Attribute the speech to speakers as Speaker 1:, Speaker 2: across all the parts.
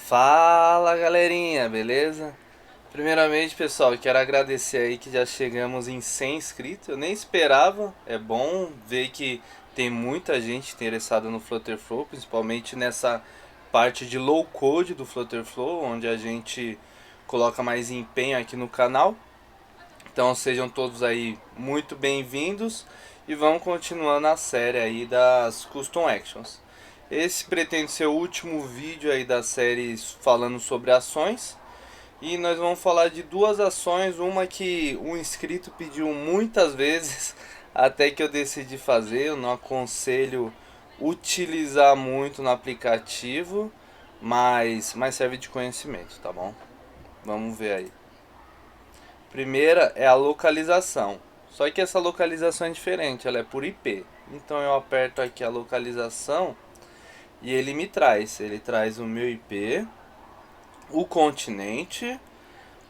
Speaker 1: Fala galerinha, beleza? Primeiramente, pessoal, quero agradecer aí que já chegamos em 100 inscritos. Eu nem esperava, é bom ver que tem muita gente interessada no Flutterflow, principalmente nessa parte de low code do Flutterflow, onde a gente coloca mais empenho aqui no canal. Então sejam todos aí muito bem-vindos e vamos continuando a série aí das Custom Actions. Esse pretende ser o último vídeo aí da série falando sobre ações. E nós vamos falar de duas ações, uma que um inscrito pediu muitas vezes, até que eu decidi fazer. Eu não aconselho utilizar muito no aplicativo, mas serve de conhecimento, tá bom? Vamos ver aí. Primeira é a localização. Só que essa localização é diferente, ela é por IP. Então eu aperto aqui a localização e ele traz o meu IP, o continente,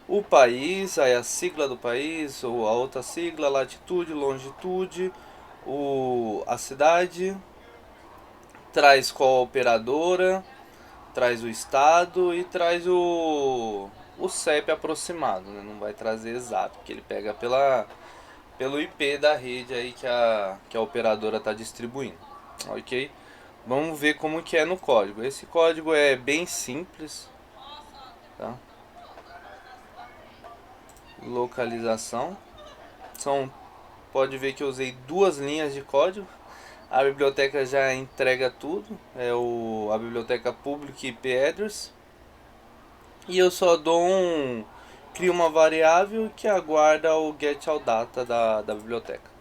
Speaker 1: o país, aí a sigla do país, ou a outra sigla, latitude, longitude, a cidade, traz qual operadora, traz o estado e traz o CEP aproximado, né? Não vai trazer exato, porque ele pega pelo IP da rede aí que a operadora está distribuindo, ok? Vamos ver como que é no código. Esse código é bem simples, tá? Localização. Pode ver que eu usei duas linhas de código. A biblioteca já entrega tudo. A biblioteca public IP address. E eu só crio uma variável que aguarda o getAllData da biblioteca.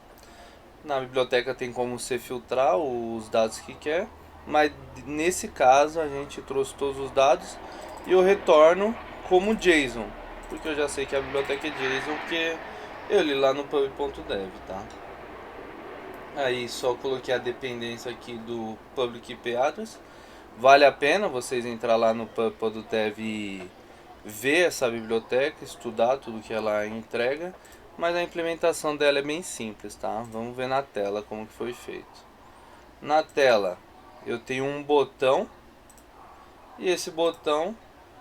Speaker 1: Na biblioteca tem como você filtrar os dados que quer, mas nesse caso a gente trouxe todos os dados e eu retorno como JSON, porque eu já sei que a biblioteca é JSON, porque eu li lá no pub.dev, tá? Aí só coloquei a dependência aqui do public IP address. Vale a pena vocês entrar lá no pub.dev e ver essa biblioteca, estudar tudo que ela entrega, mas a implementação dela é bem simples, tá? Vamos ver na tela como que foi feito. Na tela eu tenho um botão e esse botão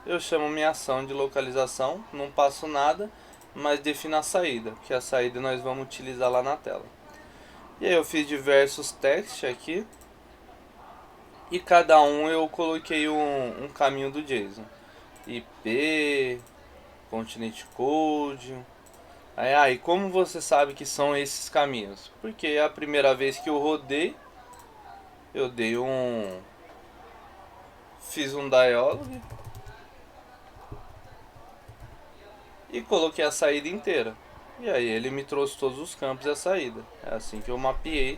Speaker 1: eu chamo minha ação de localização, não passo nada, mas defino a saída, que a saída nós vamos utilizar lá na tela. E aí eu fiz diversos testes aqui e cada um eu coloquei um caminho do JSON. IP, continente code. Aí, como você sabe que são esses caminhos? Porque a primeira vez que eu rodei, eu dei fiz um dialog e coloquei a saída inteira. E aí ele me trouxe todos os campos e a saída. É assim que eu mapeei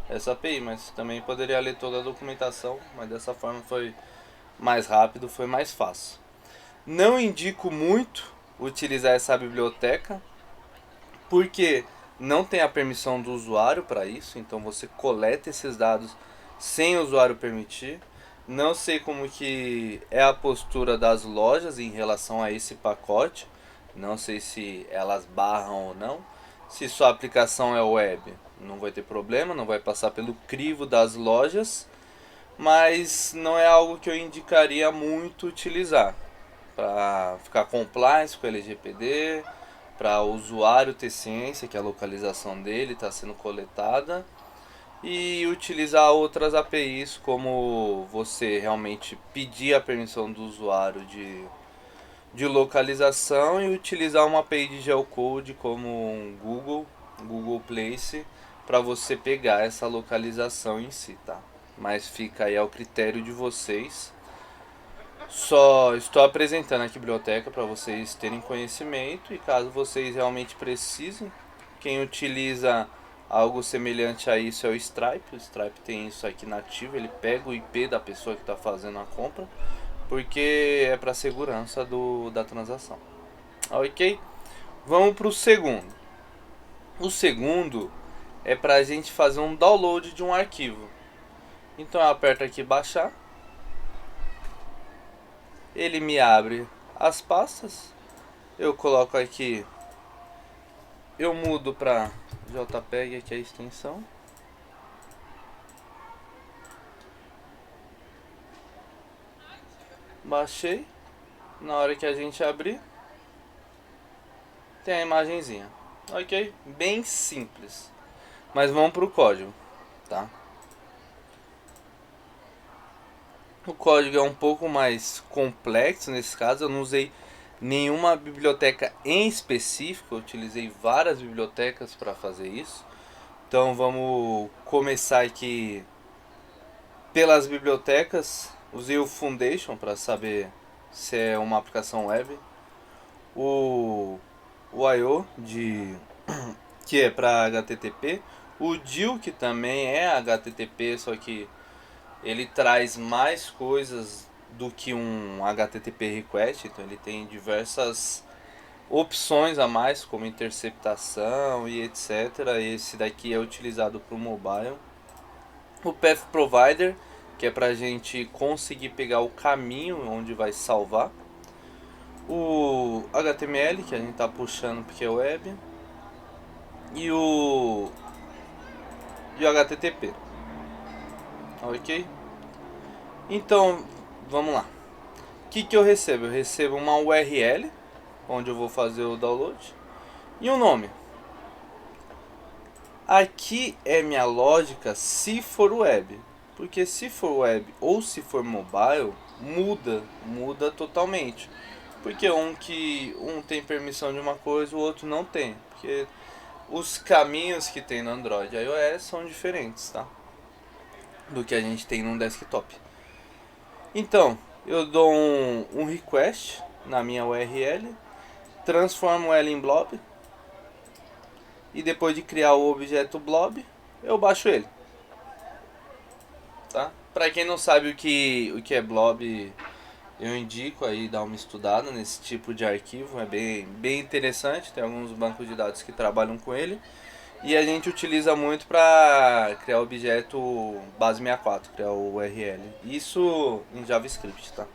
Speaker 1: essa API, mas também poderia ler toda a documentação, mas dessa forma foi mais rápido, foi mais fácil. Não indico muito utilizar essa biblioteca, porque não tem a permissão do usuário para isso, então você coleta esses dados sem o usuário permitir. Não sei como que é a postura das lojas em relação a esse pacote, não sei se elas barram ou não. Se sua aplicação é web, não vai ter problema, não vai passar pelo crivo das lojas, mas não é algo que eu indicaria muito utilizar para ficar compliance com o LGPD, para o usuário ter ciência que a localização dele está sendo coletada e utilizar outras APIs, como você realmente pedir a permissão do usuário de localização e utilizar uma API de geocode como um Google Place, para você pegar essa localização em si, tá? Mas fica aí ao critério de vocês. Só estou apresentando aqui a biblioteca para vocês terem conhecimento e caso vocês realmente precisem, quem utiliza algo semelhante a isso é o Stripe. O Stripe tem isso aqui nativo, ele pega o IP da pessoa que está fazendo a compra, porque é para segurança da transação. Ok? Vamos para o segundo. O segundo é para a gente fazer um download de um arquivo. Então eu aperto aqui baixar. Ele me abre as pastas. Eu coloco aqui, eu mudo para JPEG aqui a extensão. Baixei. Na hora que a gente abrir, tem a imagenzinha. Ok? Bem simples. Mas vamos pro código, tá? O código é um pouco mais complexo nesse caso. Eu não usei nenhuma biblioteca em específico. Eu utilizei várias bibliotecas para fazer isso. Então vamos começar aqui pelas bibliotecas. Usei o Foundation para saber se é uma aplicação web. O I/O que é para HTTP. O DIL, que também é HTTP, só que ele traz mais coisas do que um HTTP request, então ele tem diversas opções a mais, como interceptação e etc. Esse daqui é utilizado para o mobile. O Path Provider, que é para a gente conseguir pegar o caminho onde vai salvar. O HTML, que a gente está puxando porque é web. E o HTTP. Ok? Então, vamos lá. O que eu recebo? Eu recebo uma URL, onde eu vou fazer o download, e um nome. Aqui é minha lógica se for web, porque se for web ou se for mobile, muda totalmente. Porque um tem permissão de uma coisa, o outro não tem. Porque os caminhos que tem no Android e iOS são diferentes, tá? Do que a gente tem no desktop. Então, eu dou um request na minha URL, transformo ela em blob, e depois de criar o objeto blob, eu baixo ele. Tá? Para quem não sabe o que é blob, eu indico aí dar uma estudada nesse tipo de arquivo, é bem interessante, tem alguns bancos de dados que trabalham com ele. E a gente utiliza muito para criar o objeto base 64, criar o URL. Isso em JavaScript, tá?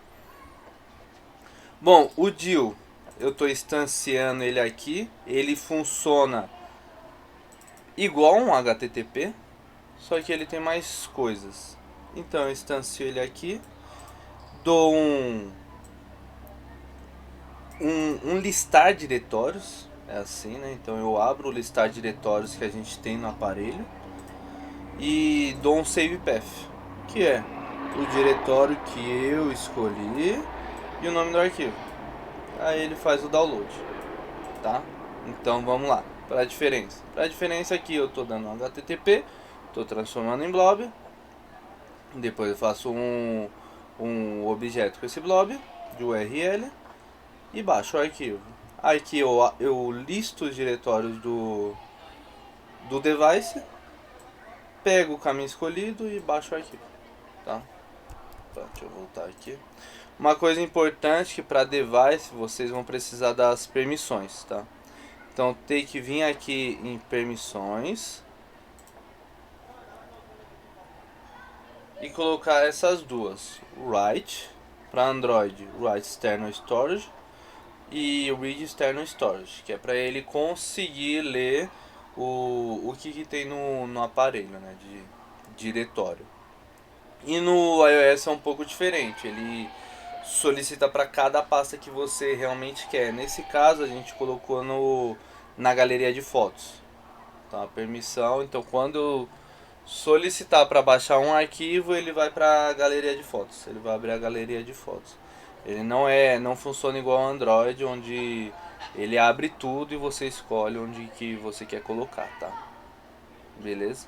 Speaker 1: Bom, o DIL, eu estou instanciando ele aqui. Ele funciona igual um HTTP, só que ele tem mais coisas. Então eu instancio ele aqui, dou um listar diretórios, é assim, né? Então eu abro o listar diretórios que a gente tem no aparelho e dou um save path, que é o diretório que eu escolhi e o nome do arquivo. Aí ele faz o download, tá? Então vamos lá, para a diferença. Para a diferença aqui eu estou dando um HTTP, estou transformando em blob, depois eu faço um objeto com esse blob de URL e baixo o arquivo. Aqui eu listo os diretórios do device, pego o caminho escolhido e baixo o arquivo, tá? Deixa eu voltar aqui. Uma coisa importante que para device vocês vão precisar das permissões, tá? Então tem que vir aqui em permissões e colocar essas duas, write para Android, write external storage e read external storage, que é para ele conseguir ler o que tem no aparelho, né, de diretório. E no iOS é um pouco diferente, ele solicita para cada pasta que você realmente quer. Nesse caso a gente colocou na galeria de fotos, tá? A permissão, então quando eu solicitar para baixar um arquivo, ele vai para a galeria de fotos, ele vai abrir a galeria de fotos. Ele não funciona igual ao Android, onde ele abre tudo e você escolhe onde que você quer colocar, tá? Beleza?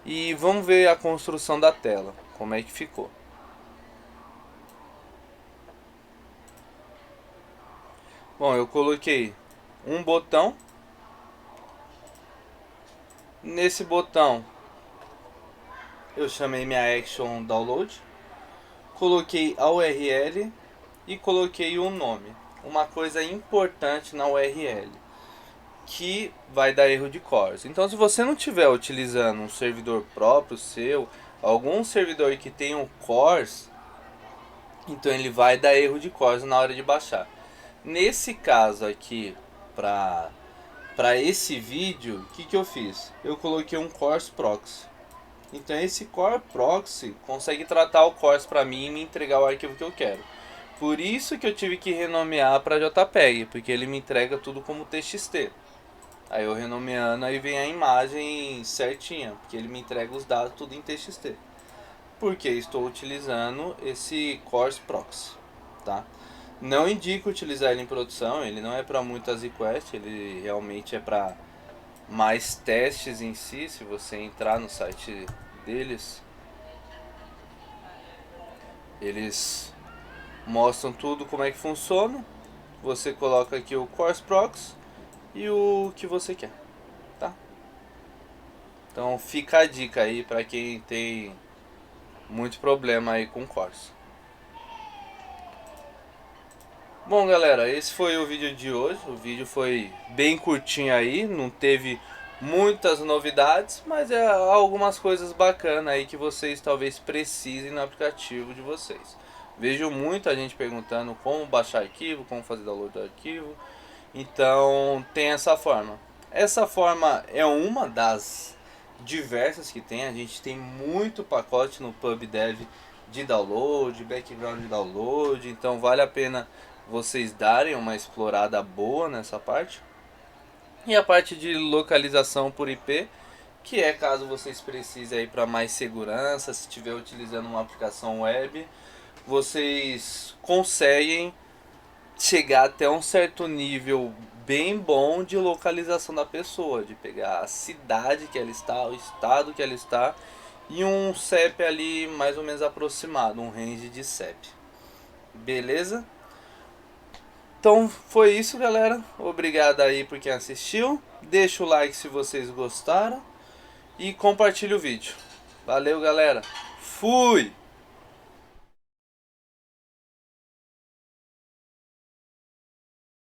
Speaker 1: E vamos ver a construção da tela, como é que ficou. Bom, eu coloquei um botão. Nesse botão eu chamei minha action download, coloquei a URL e coloquei um nome. Uma coisa importante na URL, que vai dar erro de CORS. Então se você não estiver utilizando um servidor próprio seu, algum servidor que tenha um CORS, então ele vai dar erro de CORS na hora de baixar. Nesse caso aqui, para esse vídeo, o que eu fiz? Eu coloquei um CORS proxy. Então esse core proxy consegue tratar o CORS para mim e me entregar o arquivo que eu quero. Por isso que eu tive que renomear para JPEG, porque ele me entrega tudo como TXT. Aí eu renomeando, aí vem a imagem certinha, porque ele me entrega os dados tudo em TXT. Porque estou utilizando esse Course Proxy, tá? Não indico utilizar ele em produção, ele não é para muitas requests, ele realmente é para mais testes em si. Se você entrar no site deles, eles mostram tudo como é que funciona. Você coloca aqui o Course Proxy e o que você quer, tá? Então fica a dica aí para quem tem muito problema aí com Course. Bom, galera, esse foi o vídeo de hoje. O vídeo foi bem curtinho aí, não teve muitas novidades, mas é algumas coisas bacanas aí que vocês talvez precisem no aplicativo de vocês. Vejo muita gente perguntando como baixar arquivo, como fazer download do arquivo. Então tem essa forma. Essa forma é uma das diversas que tem. A gente tem muito pacote no PubDev de download, background de download. Então vale a pena vocês darem uma explorada boa nessa parte. E a parte de localização por IP, que é caso vocês precisem aí para mais segurança, se estiver utilizando uma aplicação web, vocês conseguem chegar até um certo nível bem bom de localização da pessoa, de pegar a cidade que ela está, o estado que ela está e um CEP ali mais ou menos aproximado, um range de CEP. Beleza? Então foi isso, galera. Obrigado aí por quem assistiu. Deixa o like se vocês gostaram e compartilhe o vídeo. Valeu, galera. Fui!